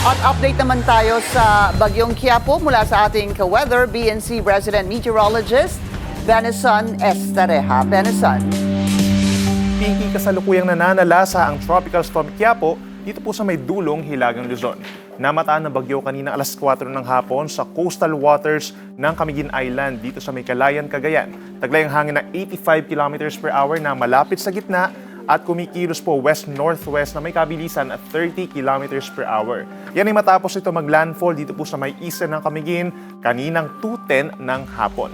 At update naman tayo sa Bagyong Quiapo mula sa ating ka-weather, BNC Resident Meteorologist, Benison Estareja. Benison. Pinky, kasalukuyang nananalasa ang Tropical Storm Quiapo dito po sa may dulong Hilagang Luzon. Namataan ng bagyo kanina alas 4 ng hapon sa coastal waters ng Camiguin Island dito sa may Calayan, Cagayan. Taglay ang hangin na 85 km per hour na malapit sa gitna at kumikilos po west-northwest na may kabilisan at 30 km per hour. Yan ay matapos ito maglandfall dito po sa may eastern ng Camiguin kaninang 2:10 ng hapon.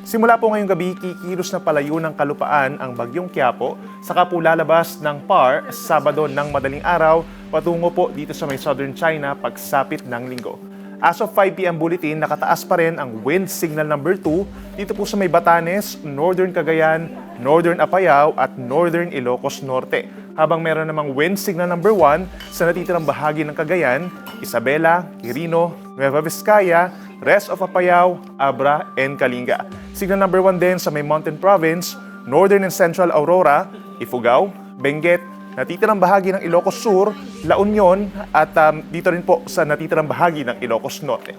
Simula po ngayong gabi, kikilos na palayo ng kalupaan ang Bagyong Quiapo, saka po lalabas ng PAR Sabado ng madaling araw patungo po dito sa may southern China pagsapit ng linggo. As of 5 p.m. bulletin, nakataas pa rin ang wind signal number 2 dito po sa may Batanes, Northern Cagayan, Northern Apayao at Northern Ilocos Norte. Habang meron namang wind signal number 1 sa natitirang bahagi ng Cagayan, Isabela, Quirino, Nueva Vizcaya, rest of Apayao, Abra, and Kalinga. Signal number 1 din sa may Mountain Province, Northern and Central Aurora, Ifugao, Benguet, natitirang bahagi ng Ilocos Sur, La Union at dito rin po sa natitirang bahagi ng Ilocos Norte.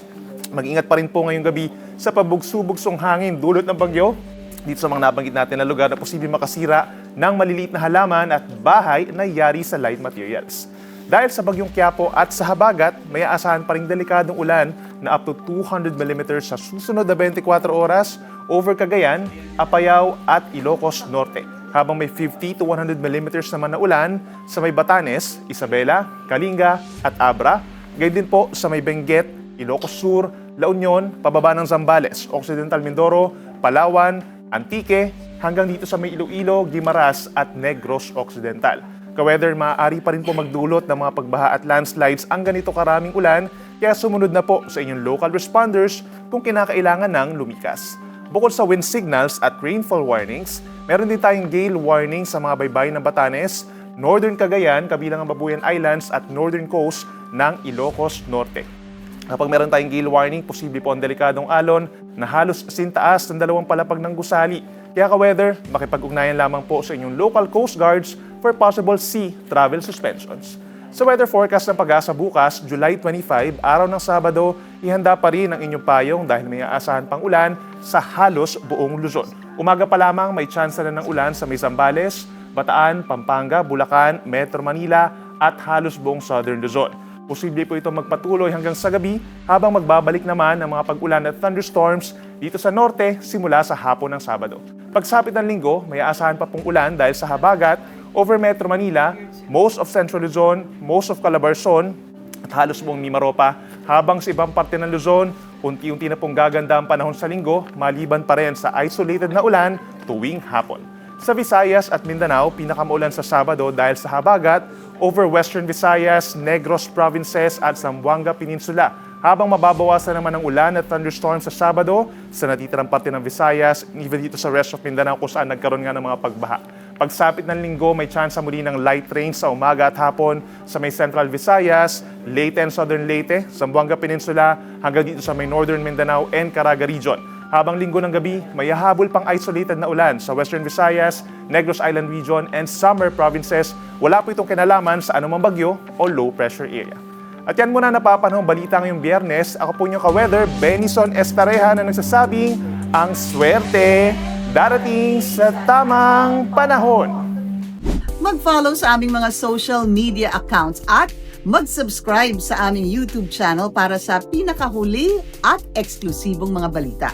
Mag-ingat pa rin po ngayong gabi sa pabugso-bugsong hangin dulot ng bagyo dito sa mga nabanggit natin na lugar na posibleng makasira ng maliliit na halaman at bahay na yari sa light materials. Dahil sa Bagyong Quiapo at sa habagat, may aasahan pa ring delikadong ulan na up to 200 mm sa susunod na 24 oras over Cagayan, Apayao at Ilocos Norte. Habang may 50 to 100 mm naman na ulan sa may Batanes, Isabela, Kalinga at Abra. Gayon din po sa may Benguet, Ilocos Sur, La Union, pababa ng Zambales, Occidental Mindoro, Palawan, Antique, hanggang dito sa may Iloilo, Guimaras at Negros Occidental. Ka-weather, maaari pa rin po magdulot ng mga pagbaha at landslides ang ganito karaming ulan, kaya sumunod na po sa inyong local responders kung kinakailangan ng lumikas. Bukod sa wind signals at rainfall warnings, meron din tayong gale warning sa mga baybayin ng Batanes, Northern Cagayan, kabilang ang Babuyan Islands at Northern Coast ng Ilocos Norte. Kapag meron tayong gale warning, posible po ang delikadong alon na halos sintaas ng 2 palapag ng gusali. Kaya ka-weather, makipag-ugnayan lamang po sa inyong local coast guards for possible sea travel suspensions. Sa weather forecast ng Pag-asa bukas, July 25, araw ng Sabado, ihanda pa rin ang inyong payong dahil may aasahan pang ulan sa halos buong Luzon. Umaga pa lamang may tsansa na ng ulan sa may Zambales, Bataan, Pampanga, Bulacan, Metro Manila at halos buong Southern Luzon. Posible po ito magpatuloy hanggang sa gabi habang magbabalik naman ang mga pag-ulan at thunderstorms dito sa norte simula sa hapon ng Sabado. Pagsapit ng linggo, may aasahan pa pong ulan dahil sa habagat over Metro Manila, most of Central Luzon, most of Calabarzon at halos buong Mimaropa. Habang sa ibang parte ng Luzon, unti-unti na pong gaganda ang panahon sa linggo maliban pa rin sa isolated na ulan tuwing hapon. Sa Visayas at Mindanao, pinakamaulan sa Sabado dahil sa habagat over Western Visayas, Negros Provinces at Zamboanga Peninsula. Habang mababawasan naman ang ulan at thunderstorms sa Sabado sa natitirang parte ng Visayas, even dito sa rest of Mindanao kung saan nagkaroon nga ng mga pagbaha. Pagsapit ng linggo, may tsansa muli ng light rain sa umaga at hapon sa may Central Visayas, Leyte and Southern Leyte, Zamboanga Peninsula, hanggang dito sa may Northern Mindanao and Caraga Region. Habang linggo ng gabi, may hahabol pang isolated na ulan sa Western Visayas, Negros Island Region, and Samar Provinces. Wala po itong kinalaman sa anumang bagyo o low pressure area. At yan muna napapanahong balita ngayong Biyernes. Ako po inyong ka-weather, Benison Estareja, na nagsasabing ang swerte darating sa tamang panahon. Mag-follow sa aming mga social media accounts at mag-subscribe sa aming YouTube channel para sa pinakahuli at eksklusibong mga balita.